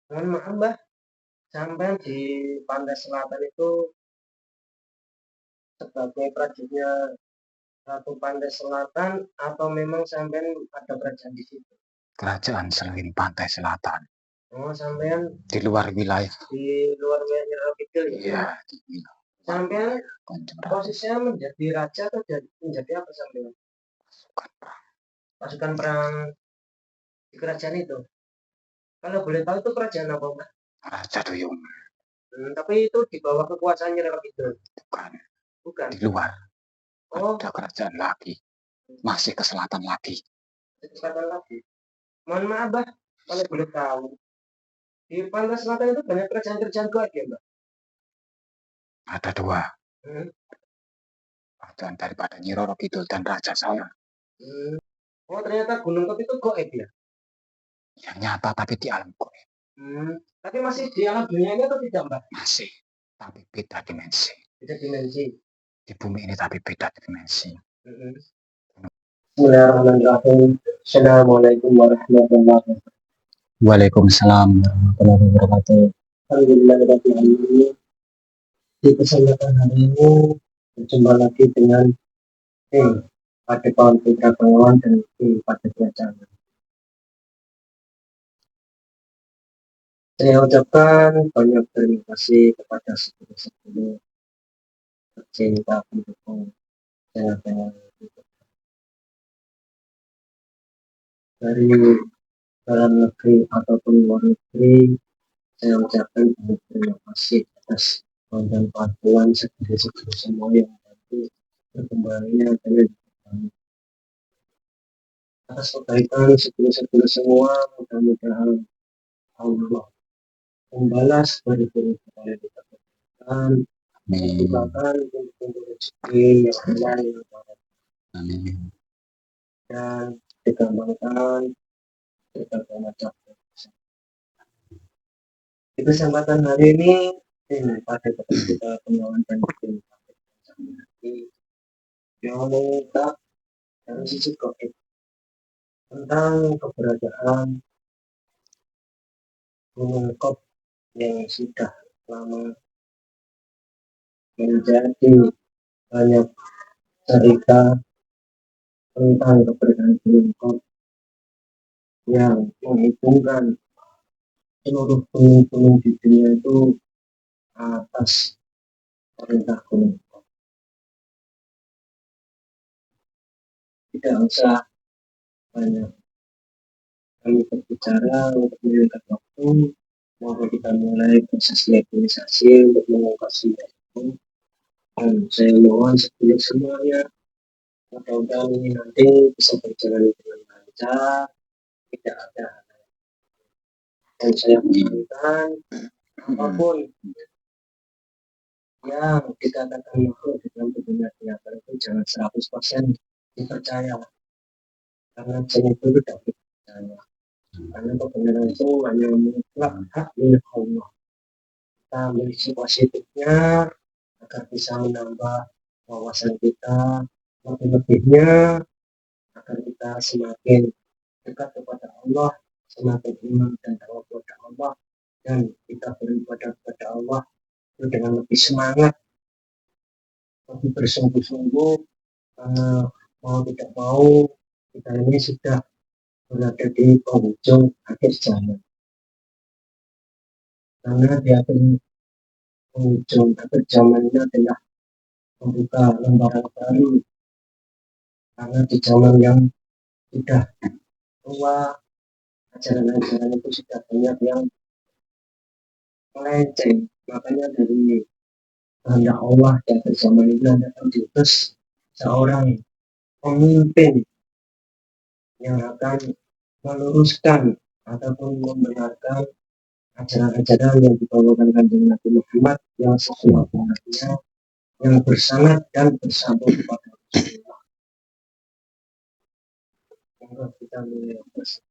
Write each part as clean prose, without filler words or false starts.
Mohon maaf Mbah, sampean di pantai selatan itu sebagai prajuritnya Ratu Pantai Selatan atau memang sampean ada kerajaan di situ? Kerajaan Selain Pantai Selatan. Oh, sampean Di luar wilayah. di luar wilayah Nyerah Kidul ya? Iya, Sampean Tanjung Rabu. posisinya menjadi raja atau menjadi apa sampean? Pasukan perang di kerajaan itu. Kalau boleh tahu itu kerajaan apa, Mbak? Raja Duyung. Tapi itu di bawah kekuasaan Nyerah Kidul. Bukan. Bukan. Di luar. Oh, Ada kerajaan lagi. Masih ke selatan lagi. selatan lagi. Mohon maaf, Mbak, kalau boleh tahu. Di pantai selatan itu banyak kerajaan-kerajaan kuat ya, Mbak? Ada dua. Hmm. Kerajaan daripada Nyi Roro Kidul dan Raja saya. Oh, ternyata Gunung Kep itu goib ya? Yang nyata tapi di alam goib. Tapi masih di alam dunia ini atau tidak, Mbak? Masih. Tapi beda dimensi. Beda dimensi. Di bumi ini tapi beda dimensi. Bismillahirrahmanirrahim. Assalamualaikum warahmatullahi wabarakatuh. Waalaikumsalam warahmatullahi wabarakatuh. Alhamdulillah di kesempatan hari ini berjumpa lagi dengan tim pada kawan Putra Bengawan dan tim pada Jangan. Saya ucapkan banyak terima kasih kepada seluruh pecinta pendukung channel dari dalam negeri ataupun luar negeri. Saya ucapkan banyak terima kasih atas bantuan bantuan segera semua yang nanti berkembangnya dan atas kebaikan segera semua. Mudah-mudahan Allah membalas dari kepada kita berikan, membukakan pintu rezeki yang halal yang baik. Amin. Dan dikembangkan berbagai macam. Di kesempatan hari ini pada kita pengawan dan yang mengungkap dari sisi COVID tentang keberadaan Gunung Kop yang sudah lama menjadi banyak cerita tentang keberadaan Gunung Kop yang menghubungkan seluruh gunung-gunung di dunia itu atas perintah Gunung Kop. Tidak usah banyak kami berbicara untuk menyingkat waktu, maka kita mulai proses legalisasi untuk mengungkap semua itu. Dan saya mohon sebelum semuanya, mudah-mudahan ini nanti bisa berjalan dengan lancar, tidak ada. Dan saya menginginkan apapun yang dikatakan makhluk di dalam dunia nyata itu jangan 100% dipercaya, karena jin itu tidak dipercaya. Karena kebenaran itu hanya mutlak hak milik Allah. Kita ambil isi positifnya agar bisa menambah wawasan kita, lebih-lebihnya agar kita semakin dekat kepada Allah, semakin iman dan takwa kepada Allah, dan kita beribadah kepada Allah itu dengan lebih semangat, lebih bersungguh-sungguh, karena mau tidak mau kita ini sudah berada di penghujung akhir zaman. Karena di penghujung akhir zaman ini adalah membuka lembaran baru, karena di zaman yang sudah tua, ajaran-ajaran itu sudah banyak yang melenceng. Makanya dari kehendak Allah dan zaman ini akan diutus seorang pemimpin yang akan meluruskan ataupun membenarkan ajaran-ajaran yang dibawakan Kanjeng Nabi Muhammad yang sebenarnya yang bersanad dan bersambung kepada Rasulullah. Maka kita mulai bersama.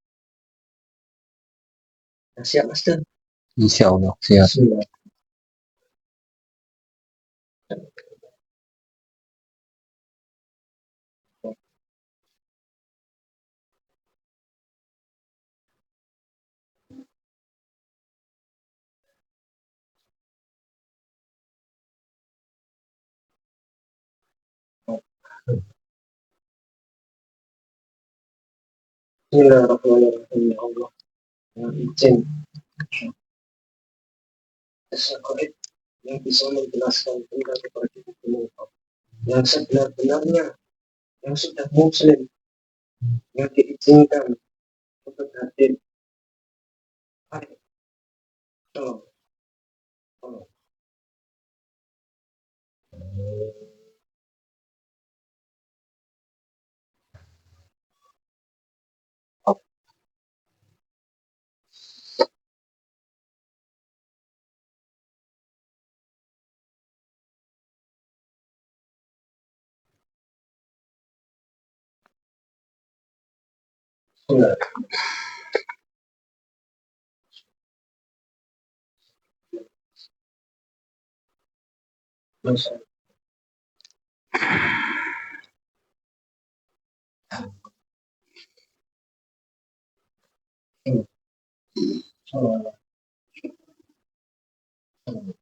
Siap Mas Dan? Insya Allah siap. Bismillahirrahmanirrahim. Ya Allah, yang izin sesuatu yang bisa menjelaskan tentang kepada kita yang sebenar-benarnya, yang sudah muslim, yang diizinkan untuk hadir. Ayo, tolong, tolong. Oh, enggak, masa ini, salah, salah.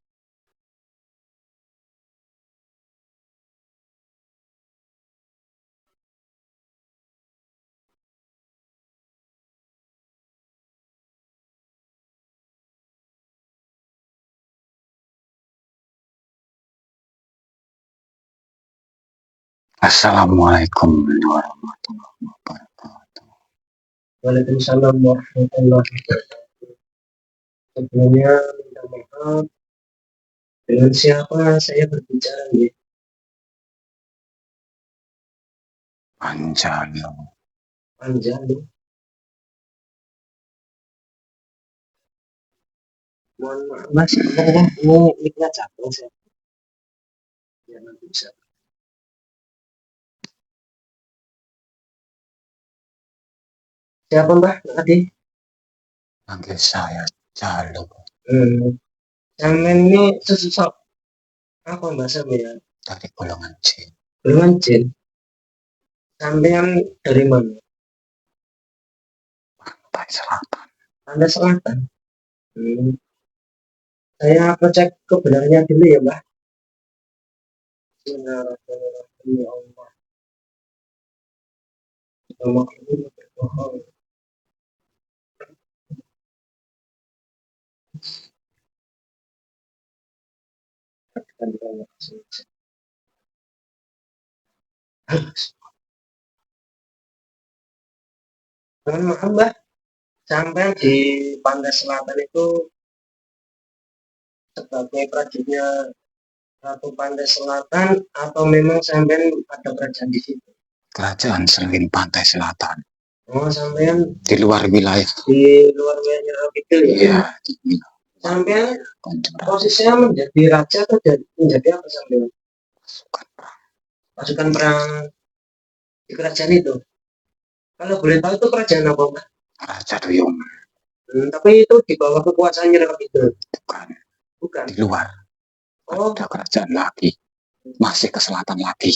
Assalamualaikum warahmatullahi wabarakatuh. Waalaikumsalam warahmatullahi wabarakatuh. Sebelumnya minta maaf, dengan siapa saya berbicara nih? Anjalo. Anjali. Mohon maaf mas, ini mic-nya jatuh saya. Ya nanti bisa. Siapa mbak tadi? Panggil saya Jalo Sampean ini sesosok apa mbak sampean? dari golongan jin. Golongan jin. Sampean dari mana? Pantai Selatan. Anda selatan. Hmm. Saya cek kebenarannya dulu ya mbak. Bismillahirrahmanirrahim. Ya Allah. Allah ini berbohong. Mohon maaf mbak, sampai di Pantai Selatan itu sebagai prajuritnya Ratu Pantai Selatan atau memang sampai ada kerajaan di situ? Kerajaan selain Pantai Selatan. Oh sampean Di luar wilayah. di luar wilayah itu ya? Iya. Sampean posisinya menjadi raja atau menjadi apa sampean? Pasukan perang. Pasukan perang di kerajaan itu. Kalau boleh tahu itu kerajaan apa mbak? Raja Duyung. Tapi itu di bawah kekuasaannya itu. Bukan. Bukan. Di luar. Oh, ada kerajaan lagi. Masih ke selatan lagi.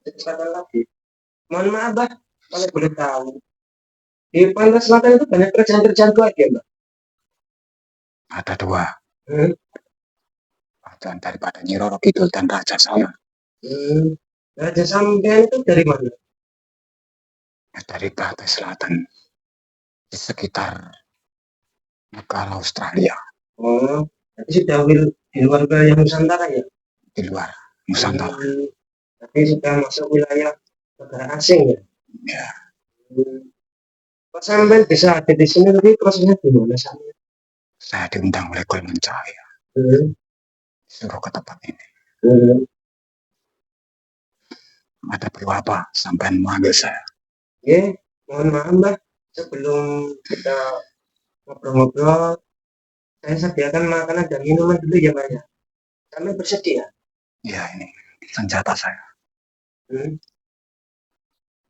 ke selatan lagi. Mohon maaf mbak, kalau boleh tahu. Di Pantai Selatan itu banyak kerajaan-kerajaan lagi ya mbak? Ada dua. Kerajaan daripada Nyi Roro Kidul dan Raja saya. Raja sampean itu dari mana? Dari Pantai Selatan. Di sekitar negara Australia. Oh, tapi sudah di luar wilayah Nusantara ya? Di luar Nusantara. Tapi sudah masuk wilayah negara asing ya? Ya. Pak sampean bisa ada di sini, tapi prosesnya gimana sampean? Saya diundang oleh golongan cahaya. Suruh ke tempat ini. Ada perlu apa sampai memanggil saya? Ya, mohon maaf mbak, sebelum kita ngobrol-ngobrol, saya sediakan makanan dan minuman dulu ya mbak ya. Kami bersedia. Ya ini senjata saya.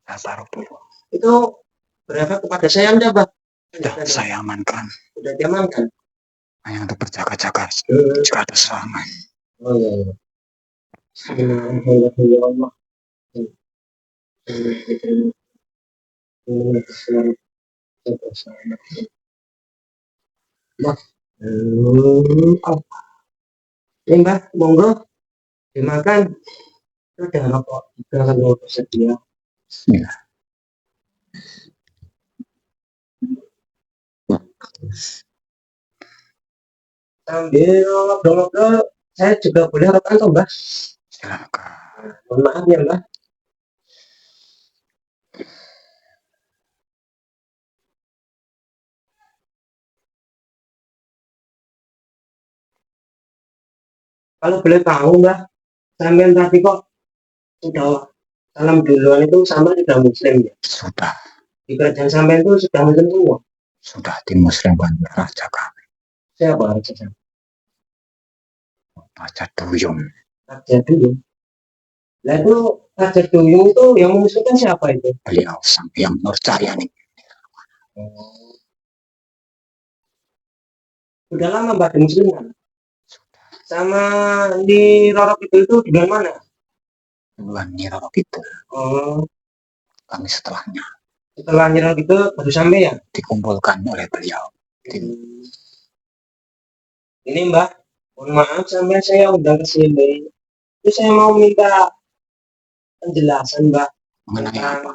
Saya taruh dulu. Itu berapa kepada saya anda mbak? Sudah saya amankan. Sudah diamankan. Hanya untuk berjaga-jaga jika ada serangan. Oh iya. Bismillahirrahmanirrahim. Mbak, ini mbak, monggo dimakan. Itu jangan rokok juga kalau bersedia. Bismillah. Sambil ngobrol-ngobrol, saya juga boleh rokokan toh, Mbah? Silakan. Mohon maaf ya, Mbah. Kalau boleh tahu, Mbah, sampean tadi kok sudah salam duluan itu sama tidak muslim ya? Sudah, Di kerajaan sampean itu sudah muslim semua. sudah dimuslimkan raja kami, Siapa raja sampean? Raja Duyung. Raja Duyung. Nah itu Raja Duyung itu yang mengusulkan siapa itu? Beliau sang yang nurjaya nih. Sudah lama Mbak di muslim kan? Sama di Roro Kidul itu di mana? Duluan Nyi Roro Kidul, Oh, kami setelahnya setelah Roro Kidul baru sampai ya? dikumpulkan oleh beliau. Ini Mbak, mohon maaf sampai saya undang ke sini. Itu saya mau minta penjelasan Mbak Mengenai tentang apa?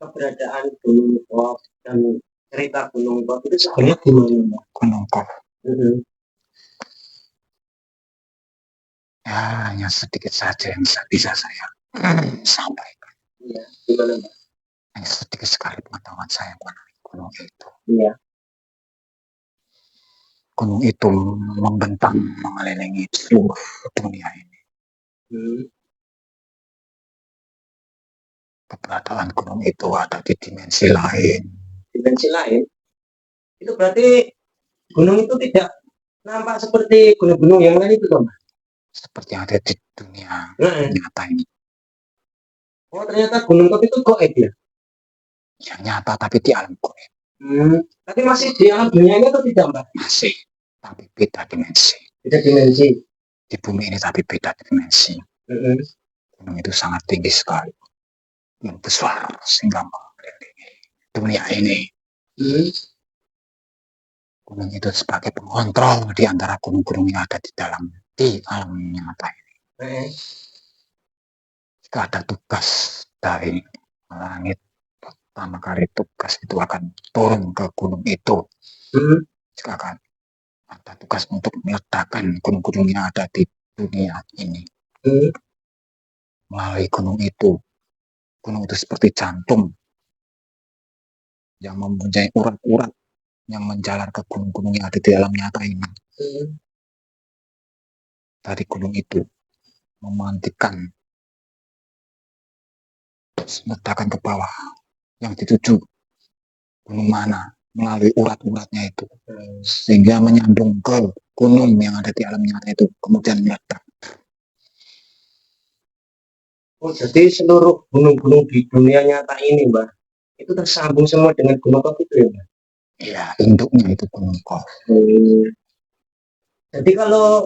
keberadaan Gunung Kop dan cerita Gunung Kop itu sebenarnya gimana Mbak? Gunung Kop. Mhm. Ya, hanya sedikit saja yang bisa saya sampaikan. Iya, gimana Mbak? Hanya sedikit sekali pengetahuan saya mengenai gunung itu. Iya. Gunung itu membentang mengelilingi seluruh dunia ini. Keberadaan gunung itu ada di dimensi lain. Dimensi lain? Itu berarti gunung itu tidak nampak seperti gunung-gunung yang lain itu Mbak? Seperti yang ada di dunia nyata ini. Oh ternyata Gunung Kop itu goib ya? Yang nyata tapi di alam goib. Tapi masih di alam dunia ini atau tidak Mbak? Masih, tapi beda dimensi. Beda dimensi. Di bumi ini tapi beda dimensi. Gunung itu sangat tinggi sekali. Yang besar sehingga mengelilingi dunia ini. Gunung itu sebagai pengontrol di antara gunung-gunung yang ada di alam nyata ini. Jika ada tugas dari langit, pertama kali tugas itu akan turun ke gunung itu. Jika akan ada tugas untuk meletakkan gunung-gunung yang ada di dunia ini. Melalui gunung itu seperti jantung yang mempunyai urat-urat yang menjalar ke gunung-gunung yang ada di alam nyata ini. Dari gunung itu memantikan, meletakkan ke bawah yang dituju gunung mana melalui urat-uratnya itu, sehingga menyambung ke gunung yang ada di alam nyata itu, kemudian meledak. Oh jadi seluruh gunung-gunung di dunia nyata ini Mbak, itu tersambung semua dengan Gunung Kop itu ya Mbak? Iya, induknya itu Gunung Kop. Jadi kalau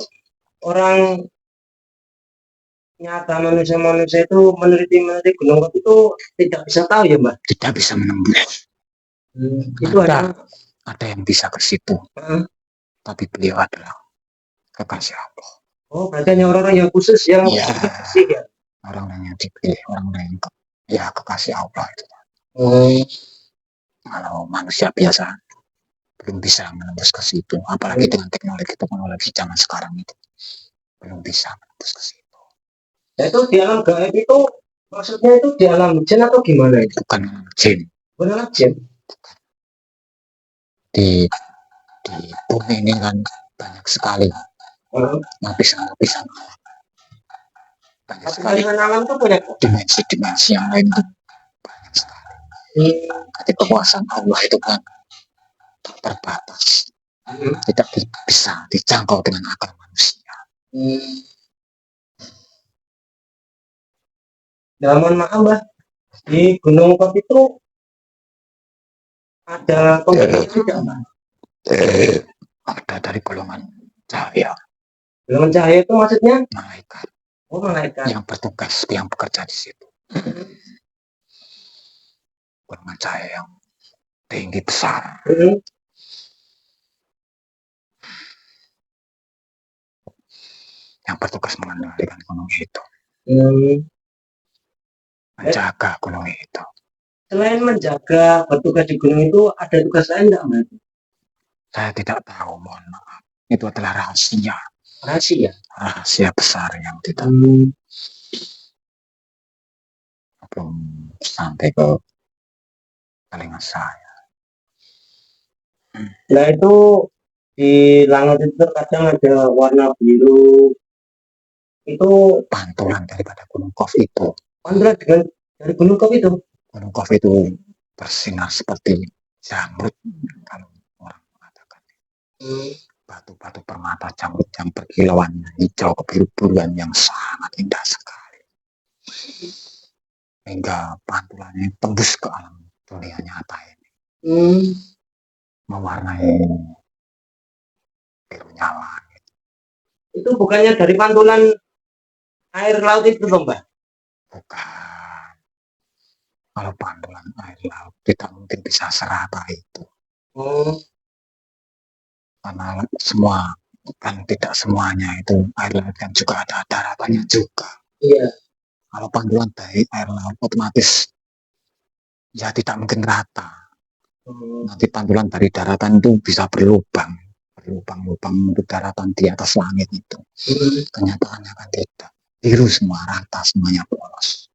orang nyata manusia-manusia itu meneliti Gunung Kop itu tidak bisa tahu ya Mbak? Tidak bisa menembus. Itu ada yang bisa ke situ, tapi beliau adalah kekasih Allah. Oh berarti hanya orang-orang yang khusus yang bersih ya? Orang-orang yang dipilih, orang-orang yang kekasih Allah itu. Kalau manusia biasa belum bisa menembus ke situ, apalagi dengan teknologi zaman sekarang itu belum bisa menembus ke situ. Ya, itu di alam gaib itu maksudnya itu di alam jin atau gimana itu? Bukan jin. Bukan alam jin. Di bumi ini kan banyak sekali lapisan-lapisan alam. Banyak sekali alam itu banyak dimensi-dimensi yang lain itu banyak sekali. Jadi kekuasaan Allah itu kan terbatas, tidak bisa dijangkau dengan akal manusia. Mohon maaf Mbak, di Gunung Kop itu ada penghuni tidak Mbak? Ada dari golongan cahaya. Golongan cahaya itu maksudnya? Malaikat. Oh malaikat. Yang bertugas, yang bekerja di situ. Golongan cahaya yang tinggi besar. Yang bertugas mengendalikan gunung itu. menjaga gunung itu. Selain menjaga bertugas di gunung itu, ada tugas lain nggak, Mbak? Saya tidak tahu, mohon maaf. Itu adalah rahasia. Rahasia. Rahasia besar yang tidak belum sampai ke telinga saya. Nah itu di langit itu terkadang ada warna biru. Itu Pantulan daripada gunung Kov itu. pantulan dari gunung Kov itu. Gunung Kov itu bersinar seperti jamrut kalau orang mengatakan. Batu-batu permata jamrut yang berkilauan hijau kebiru-biruan yang sangat indah sekali. Hingga pantulannya tembus ke alam dunia nyata ini. Mewarnai birunya langit. Itu bukannya dari pantulan air laut itu, Mbak? Bukan. Kalau pantulan air laut tidak mungkin bisa serata itu. Karena semua kan tidak semuanya itu air laut kan juga ada daratannya juga. Iya. Kalau pantulan dari air laut otomatis ya tidak mungkin rata. Nanti pantulan dari daratan itu bisa berlubang untuk daratan di atas langit itu. Kenyataannya kan tidak. Biru semua, rata semuanya polos.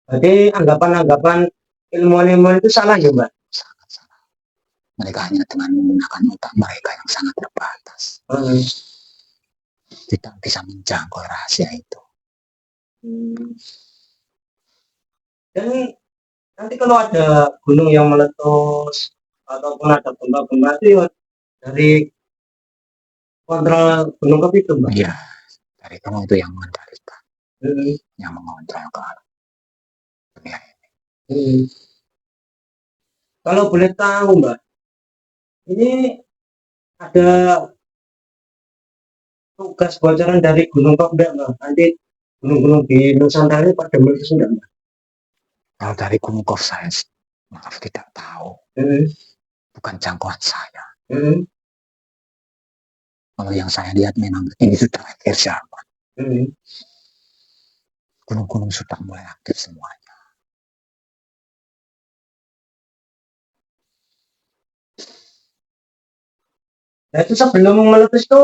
Jadi anggapan-anggapan ilmuwan-ilmuwan itu salah ya, Mbak? Sangat salah. Mereka hanya dengan menggunakan otak mereka yang sangat terbatas. Tidak bisa menjangkau rahasia itu. Dan nanti kalau ada gunung yang meletus ataupun ada gempa-gempa itu ya dari kontrol gunung Kov itu, Mbak? Iya, dari gunung itu yang mengendalikan, yang mengontrol ke alam dunia ini. Kalau boleh tahu, Mbak, ini ada tugas bocoran dari gunung Kov enggak, Mbak? Nanti gunung-gunung di Nusantara ini pada meletus enggak, Mbak? Kalau dari gunung Kov saya maaf tidak tahu. Bukan jangkauan saya. Kalau yang saya lihat memang ini sudah akhir zaman. Gunung-gunung sudah mulai aktif semuanya. Nah itu sebelum meletus itu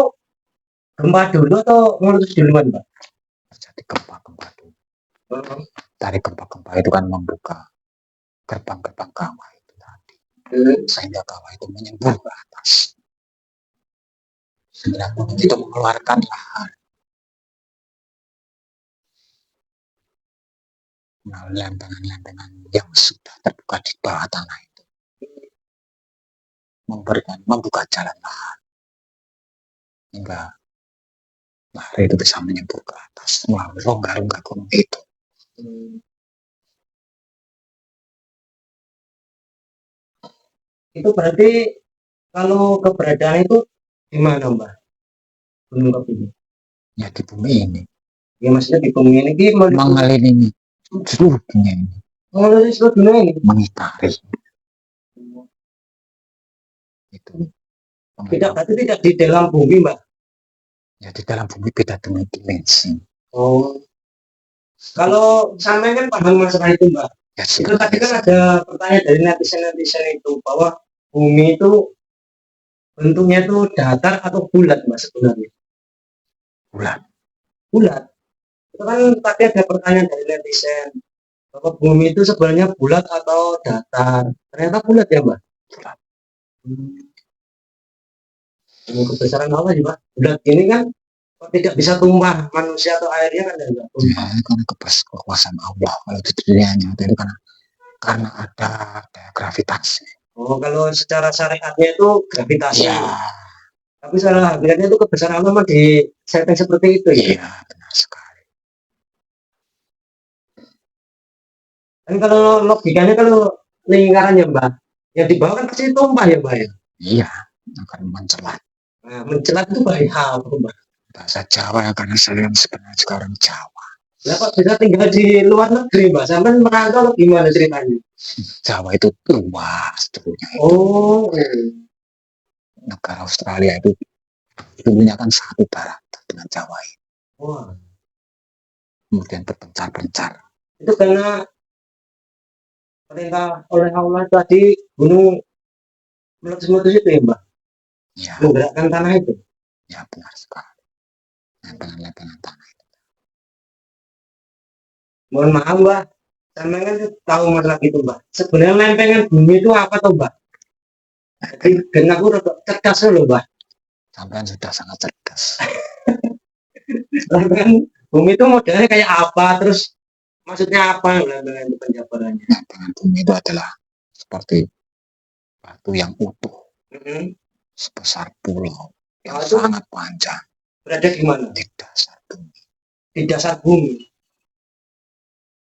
gempa dulu atau meletus duluan, Mbak? Terjadi gempa-gempa dulu. Dari gempa-gempa itu kan membuka gerbang-gerbang kawah itu tadi. Sehingga kawah itu menyembur ke atas. Sehingga gunung itu mengeluarkan lahar. Melalui lempengan-lempengan yang sudah terbuka di bawah tanah itu. Membuka jalan lahar. Hingga lahar itu bisa menyembur ke atas melalui rongga-rongga gunung itu. Itu berarti kalau keberadaan itu di mana, Mbak? Gunung Kov ini? Ya di bumi ini. Ya maksudnya di bumi ini mengelilingi seluruh dunia ini. Mengelilingi seluruh dunia ini? Mengitari. Itu. Tidak, berarti tidak di dalam bumi, Mbak? Ya di dalam bumi beda dengan dimensi. Kalau sampai kan paham masalah itu, Mbak. Ya, itu tadi kan ada pertanyaan dari netizen itu bahwa bumi itu bentuknya itu datar atau bulat, Mbak, sebenarnya? Bulat. Itu kan tadi ada pertanyaan dari netizen bahwa bumi itu sebenarnya bulat atau datar. Ternyata bulat ya, Mbak? Bulat. Kebesaran Allah sih, Mbak. Bulat ini kan tidak bisa tumpah manusia atau airnya kan enggak tumpah. Ya, karena kekuasaan Allah. Kalau di dunianya itu karena ada gravitasi. Kalau secara syariatnya itu gravitasi. Ya. Tapi secara hakikatnya itu kebesaran Allah mah di setting seperti itu ya. Iya, benar sekali. Dan kalau logikanya kalau lingkarannya, Mbak, yang di bawah kan pasti tumpah ya, Mbak ya. Iya, akan mencelat. Nah, mencelat itu bahaya apa, Mbak? Bahasa Jawa ya, karena saya sebenarnya sekarang Jawa. Lah kok bisa tinggal di luar negeri, Mbak? Sampai merantau gimana ceritanya? Jawa itu luas dulunya itu. Negara Australia itu dulunya kan satu daratan dengan Jawa itu. kemudian berpencar-pencar. Itu karena perintah oleh Allah tadi gunung meletus-meletus itu ya Mbak, Ya, menggerakkan tanah itu. ya benar sekali. Lempengan-lempengan tanah. Mohon maaf Mbak, sama kan tahu masalah itu Mbak. Sebenarnya lempengan bumi itu apa tuh Mbak? Jadi karena aku rada cerdas loh Mbak. Sampean sudah sangat cerdas. Lempengan bumi itu modelnya kayak apa? Terus maksudnya apa lempengan itu penjabarannya? Lempengan bumi itu adalah seperti batu yang utuh sebesar pulau yang itu sangat panjang berada di mana? di dasar bumi. Di dasar bumi.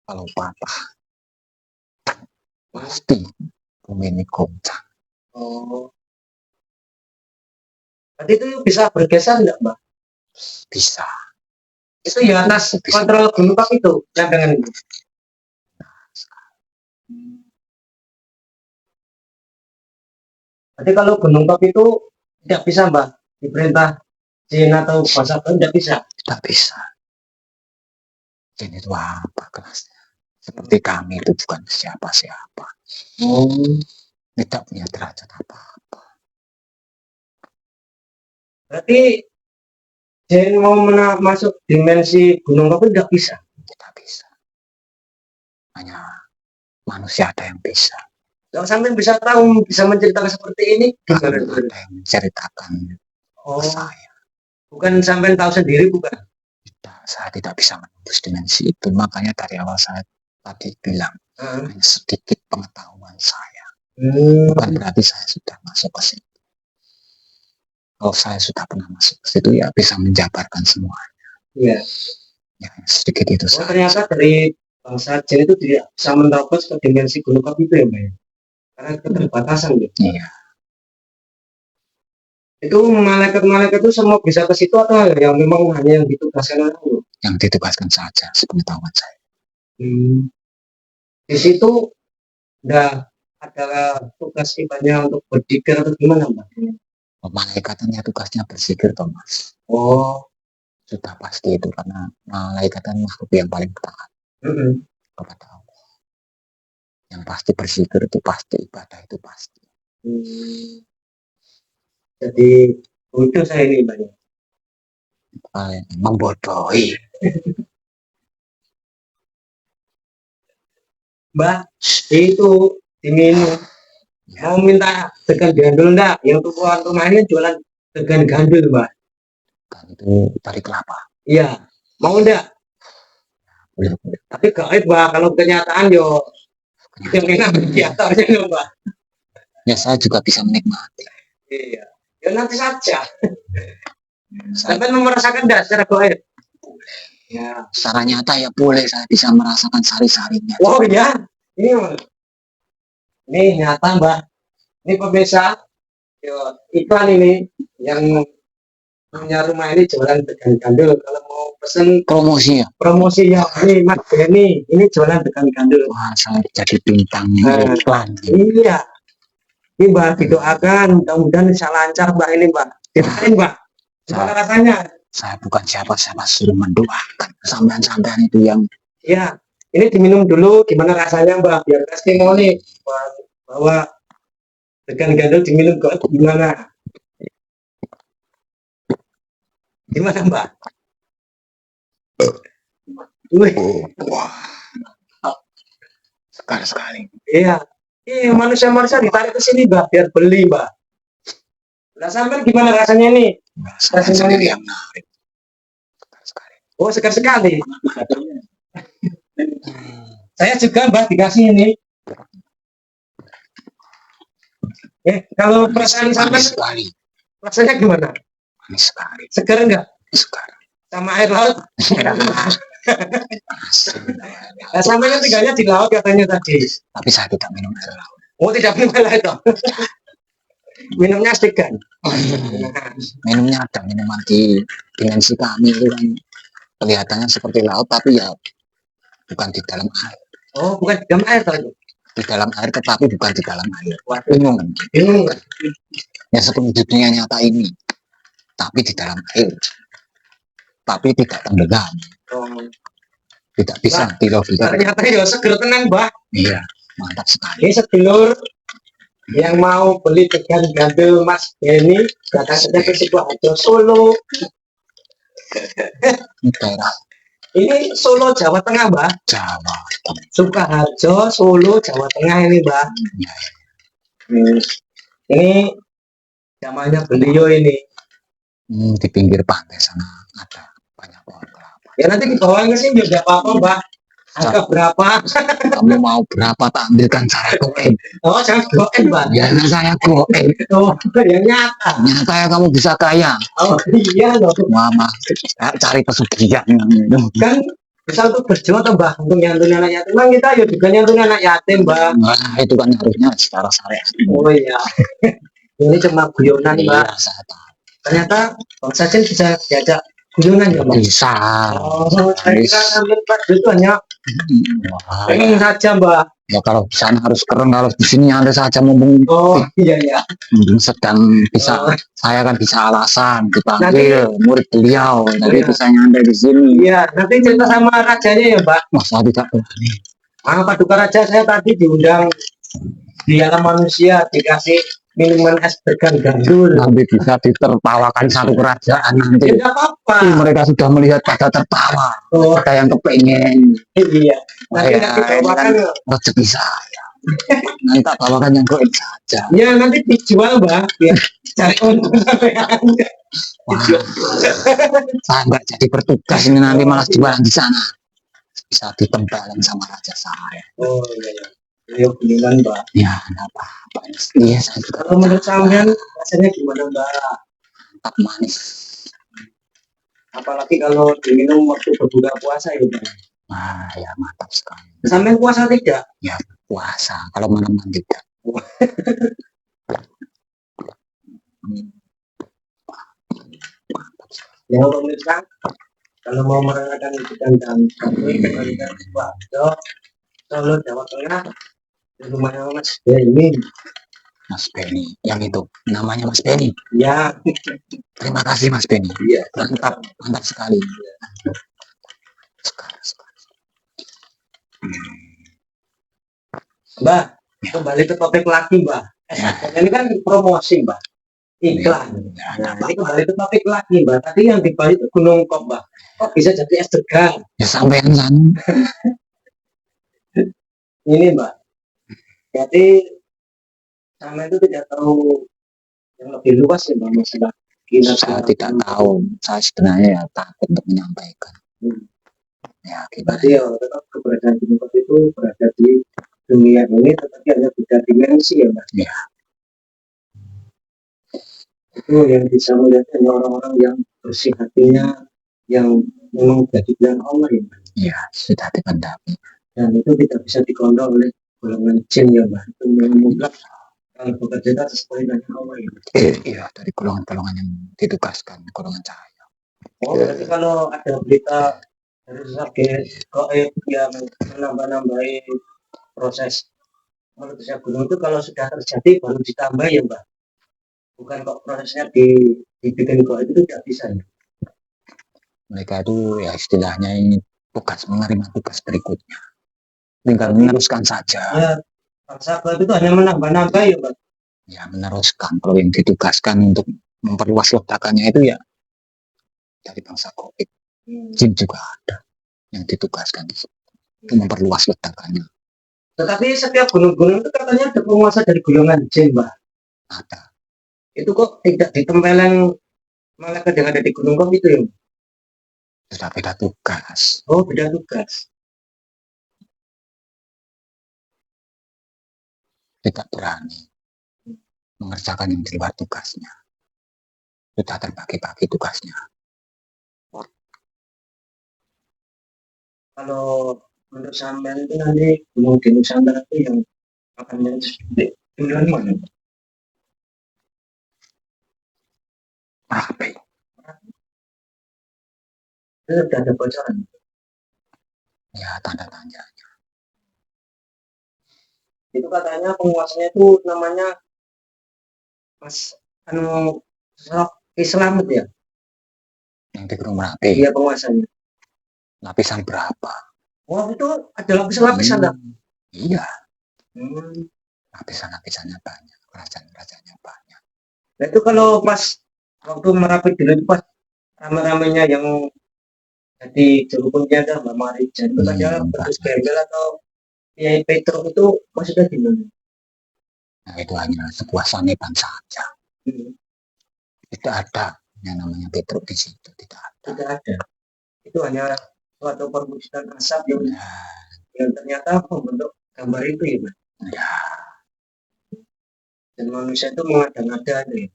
Kalau patah, pasti bumi ini goncang. Oh. Berarti itu bisa bergeser nggak Mbak? Bisa. Itu ya atas Bisa. kontrol gunung itu lempengan itu. Berarti kalau gunung itu tidak bisa Mbak diperintah jin atau kuasa tidak bisa. Tidak bisa. Jin itu apa kelasnya? Seperti kami itu bukan siapa-siapa. Tidak punya derajat apa-apa. Berarti jin mau masuk dimensi gunung itu tidak bisa. Tidak bisa. Hanya manusia ada yang bisa. Kalau sampai bisa tahu, bisa menceritakan seperti ini, gimana? Ada yang menceritakan ke saya. Bukan sampai tahu sendiri, bukan? Tidak, saya tidak bisa menembus dimensi itu. Makanya dari awal saya tadi bilang, hanya sedikit pengetahuan saya. Bukan berarti saya sudah masuk ke situ. Kalau saya sudah pernah masuk ke situ, ya bisa menjabarkan semuanya. Iya. Ya, sedikit itu saja. Ternyata dari bangsa jin itu tidak bisa menerobos ke dimensi gunung itu ya, Mbak? Karena keterbatasan gitu. Iya. Itu malaikat-malaikat itu semua bisa ke situ atau yang memang hanya yang ditugaskan orang? Yang ditugaskan saja, sepengetahuan saya. Di situ udah ada tugas ibadah untuk berzikir atau gimana Mbak? Malaikatnya tugasnya berzikir, Thomas. Oh, sudah pasti itu karena malaikat kan makhluk yang paling taat kepada Allah. Yang pasti berzikir itu pasti, ibadah itu pasti. Jadi itu saya ini banyak. Membodohi. Mbak, itu diminum. Mau minta degan gandul enggak? Yang tuan rumah ini jualan degan gandul, Mbak. Kan itu dari kelapa. Iya, mau enggak? Boleh. Tapi gaib, Mbak. Kalau kenyataan yo kita enak biasanya, Mbak. Ya saya juga bisa menikmati. Iya, ya nanti saja. Sampai merasakan enggak secara gaib? Ya, secara nyata ya boleh saya bisa merasakan sari-sarinya. Oh ya, ini nyata Mbak. Ini pemirsa, iklan ini yang punya rumah ini jualan degan gandul. Kalau mau pesen promosi ya. Promosi ya, ini Mas Benny, ini jualan degan gandul. Wah, saya jadi bintang iklan. Iya. Ini Mbak didoakan, mudah-mudahan bisa lancar Mbak ini Mbak. Gimana Mbak? Gimana rasanya? Saya bukan siapa-siapa, suruh mendoakan. Sampean-sampean itu yang. Iya. Ini diminum dulu, gimana rasanya Mbak? Biar testimoni bahwa degan gandul diminum gimana? Gimana Mbak? Wah. Sekali-sekali. Iya. Iya, manusia-manusia ditarik ke sini Mbak, biar beli Mbak. Nah sampai gimana rasanya nih? Saya sendiri yang menarik. Sekali. Oh segar sekali. Saya juga Mbak dikasih ini. Kalau perasaan sampai rasanya gimana? Manis sekali. Segar enggak? Segar. Sama air laut? Nah, sampai kan tinggalnya di laut katanya tadi. Tapi saya tidak minum air laut. Oh tidak minum air laut. Minumnya segan. Minumnya ada minuman di dimensi kami itu kan kelihatannya seperti laut tapi ya bukan di dalam air. Oh bukan di dalam air tadi. Di dalam air tetapi bukan di dalam air. Bingung. Ya seperti dunia nyata ini. Tapi di dalam air. Tapi tidak tenggelam. tidak bisa dilogika. Ternyata ya seger tenang, Mbah. Iya, mantap sekali. Ini sedulur yang mau beli tegan gandul Mas Benny, datang saja ke Sidoarjo Solo. Ini daerah Ini Solo Jawa Tengah, Mbah. Jawa. Sukoharjo Solo Jawa Tengah ini, Mbah. Ya, Ini zamannya beliau ini. di pinggir pantai sana ada banyak pohon kelapa. Ya nanti dibawa ke sini juga apa-apa, Mbah. Harga berapa? Kamu mau berapa tak ambilkan saya goen. Oh, jangan goen, Mbah. Ya saya goen. Oh, yang nyata. Nyata ya kamu bisa kaya. Oh, iya loh. Mama, cari pesugihan. Kan bisa untuk berjuang tuh, Mbah, untuk nyantuni anak yatim. Memang kita ya juga nyantuni anak yatim, Mbah. Nah, itu kan harusnya secara syariat. Oh iya. Ini cuma guyonan, Mbak. Iya, saya tahu. Ternyata Bang Sajin bisa diajak guyonan ya, Mbak. Bisa. Oh, saya kira ambil Pak itu hanya Wah, pengen saja, Mbak. ya kalau di sana harus keren, kalau di sini ada saja mumpung Oh iya ya. sedang bisa. Oh. Saya kan bisa alasan dipanggil murid beliau, jadi bisa nyantai di sini. Iya, nanti cerita sama rajanya ya, Mbak. Wah, saya tidak berani. Paduka Raja saya tadi diundang di alam manusia, dikasih minuman es degan gandul. Nanti bisa ditertawakan satu kerajaan nanti. Tidak apa-apa. Mereka sudah melihat pada tertawa. Oh. Ada yang kepengen. Iya. Nanti Ya, ini kan rezeki saya. Nanti tak bawakan yang goib saja. Ya nanti dijual, Mbak. Ya, cari untung sampai Anda. Wah, saya nggak jadi bertugas ini, nanti malah jualan di sana. Bisa ditempelin sama raja saya. Oh iya ya. Ayo bilang, Mbak. Ya, nggak apa-apa. Iya, saya juga. Kalau menurut kalian rasanya gimana, Mbak? Tetap manis. Apalagi kalau diminum waktu berbuka puasa ya, Mbak. Wah, ya mantap sekali. Sampai puasa tidak? Ya, puasa. Kalau malam-malam tidak. Yang pemirsa, kalau mau merayakan ikutan dan kami kembalikan Sidoarjo, Solo, Jawa Tengah, di rumahnya Mas Benny. Mas Benny, yang itu namanya Mas Benny. Ya, Terima kasih Mas Benny. iya. Mantap, mantap sekali. Mbak, kembali ke topik lagi, Mbak. Ini kan promosi, Mbak. Iklan. Nah, ini kembali ke topik lagi, Mbak. Tadi yang di Bali itu Gunung Kop, Mbak. Kok bisa jadi es degan? Ya sampean sana. Ini, Mbak. Jadi sama itu tidak tahu yang lebih luas ya, Mbak, masalah Saya tidak tahu. Saya sebenarnya ya takut untuk menyampaikan. Ya, gimana? Berarti ya tetap keberadaan Gunung Kop itu berada di dunia ini, tetapi hanya beda dimensi ya, Mbak. Ya. Itu yang bisa melihat hanya orang-orang yang bersih hatinya, yang memang jadi pilihan Allah ya, Mbak. Ya, sudah dipendami. Dan itu tidak bisa dikontrol oleh golongan jin ya, Mbak. Itu memang mutlak kalau bekerja sesuai dengan Allah ya. Iya, dari golongan-golongan yang ditugaskan, golongan cahaya. Oh, berarti kalau ada berita dari sakit goib yang menambah-nambahi proses meletusnya gunung itu kalau sudah terjadi baru ditambah ya, Mbak. Bukan kok prosesnya dibikin goib itu tidak bisa ya. Mereka itu ya istilahnya ini menerima tugas berikutnya. Tinggal meneruskan saja. Ya, bangsa goib itu hanya menambah-nambah ya, Mbak. Ya, meneruskan. Kalau yang ditugaskan untuk memperluas ledakannya itu ya dari bangsa goib. Jin juga ada yang ditugaskan untuk memperluas ledakannya. Tetapi setiap gunung-gunung itu katanya ada penguasa dari golongan jin, Mbak. Ada. Itu kok tidak ditempeleng malaikat yang ada di gunung kok itu ya? Sudah beda tugas. Oh, beda tugas. Tidak berani mengerjakan yang di luar tugasnya. Sudah terbagi-bagi tugasnya. Kalau menurut sampean itu nanti gunung di Nusantara itu yang akan menjadi bulan mana? Merapi. Itu sudah ada bocoran. Ya, tanda tanya. Itu katanya penguasanya itu namanya Mas Islam ya? Yang di Gunung Merapi. Iya penguasanya. Lapisan berapa? Wah, itu ada lapis-lapisan dah. Iya, Hmm. lapisan-lapisannya banyak, kerajaan-kerajaannya banyak. Nah itu kalau pas waktu Merapi dulu itu pas rame-ramenya yang jadi juru kunci ada Mbak Marijan itu ada petus gembel atau Kiai Petruk itu maksudnya gimana? Nah, itu hanya sebuah sanepan saja. Hmm. Tidak ada yang namanya Petruk di situ, tidak ada. Tidak ada. Itu hanya suatu perwujudan asap Ya, yang ternyata membentuk gambar itu ya, Mas. ya, Dan manusia itu mengada-ngada ya.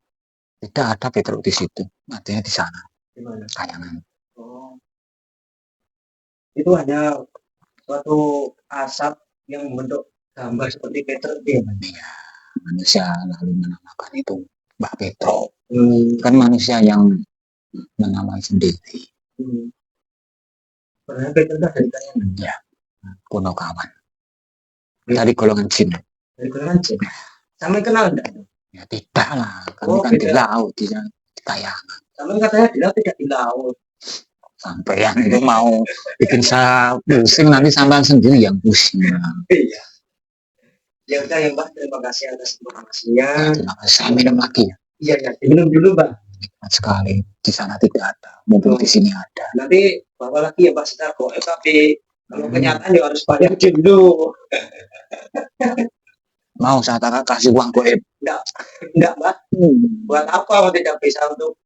tidak ada Petruk di situ, artinya di sana, Gimana? kayangan. Oh, itu hanya suatu asap yang membentuk gambar seperti Petruk ya, Mas. Ya, manusia lalu menamakan itu Mbak Petruk. Hmm. Kan manusia yang menamai sendiri. Hmm. Pernah Petruk dari kayangan? Ya, kuno kawan. Dari golongan jin. Dari golongan jin. Sampai kenal enggak? Ya tidak lah, kami Oh, kan di beda. laut, di kayangan. Sampai katanya di laut tidak di laut. Sampai yang itu mau bikin saya pusing, nanti sampai sendiri yang pusing. Iya. Ya udah ya Mbak, terima kasih atas informasinya. Ya, terima kasih. Saya minum lagi ya. Iya ya, minum dulu Mbak. Nikmat sekali. Di sana tidak ada, mumpung di sini ada. Nanti bawa lagi ya Mbak setelah goes, tapi kalau kenyataan ya harus bayar dulu. Mau saya kasih uang goib? Enggak Mbak. Buat apa kalau tidak bisa untuk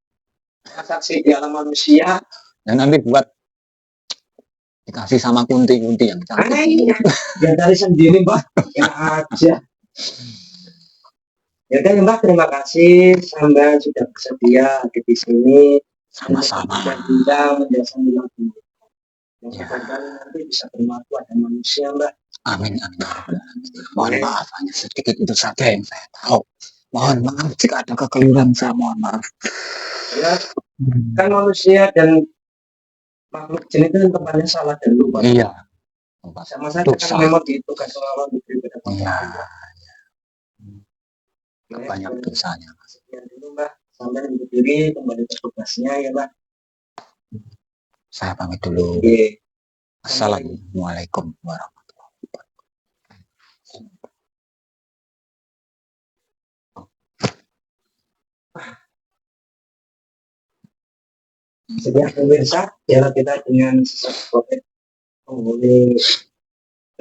transaksi di alam manusia? Dan nanti buat dikasih sama kunti-kunti yang cantik. Iya. Ya dari sendiri Mbak. Ya aja. Ya udah ya Mbak, terima kasih Sampai sudah bersedia hadir di sini. Sama-sama. Dan undang menjelasan lagi. Ya. Nanti bisa bermanfaat dan manusia Mbak. Amin, amin. Mohon maaf, hanya sedikit itu saja yang saya tahu. Mohon maaf jika ada kekeliruan, saya mohon maaf. Ya, kan manusia dan makhluk jin itu tempatnya salah dan lupa. Iya. Sama saja kan memang ditugas Allah diberi pada iya. Ya, banyak dosanya. Sekian dulu Mbak, sampai berdiri kembali ke tugasnya ya Mbak. Saya pamit dulu. Oke. Assalamualaikum warahmatullahi wabarakatuh. Sekian pemirsa, jalan kita dengan sesuatu penghuni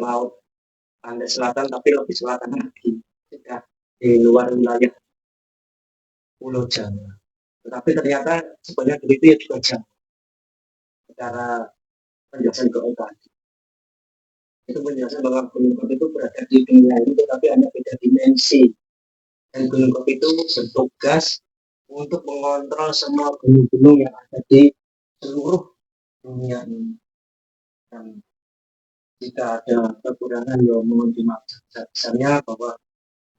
laut pantai selatan, tapi lebih selatan lagi, sudah di luar wilayah Pulau Jawa. Tetapi ternyata sebenarnya itu ya juga jauh. Secara penjelasan ke tadi, itu penjelasan bahwa gunung Kopi itu berada di dunia ini, tetapi hanya beda dimensi. Dan gunung Kopi itu bertugas untuk mengontrol semua gunung-gunung yang ada di seluruh dunia ini. Dan jika ada kekurangan, ya mohon dimaafkan sebesarnya bahwa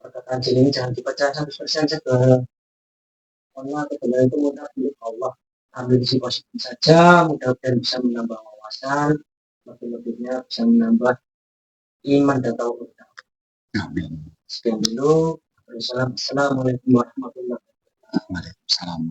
perkataan jin ini jangan dibaca 100% saja. Karena kebenaran itu mudah milik Allah. Ambil isi positif saja, mudah-mudahan bisa menambah wawasan, lebih-lebihnya bisa menambah iman dan tauhid. Amin. Sekian dulu. Assalamualaikum warahmatullahi wabarakatuh. Waalaikumsalam.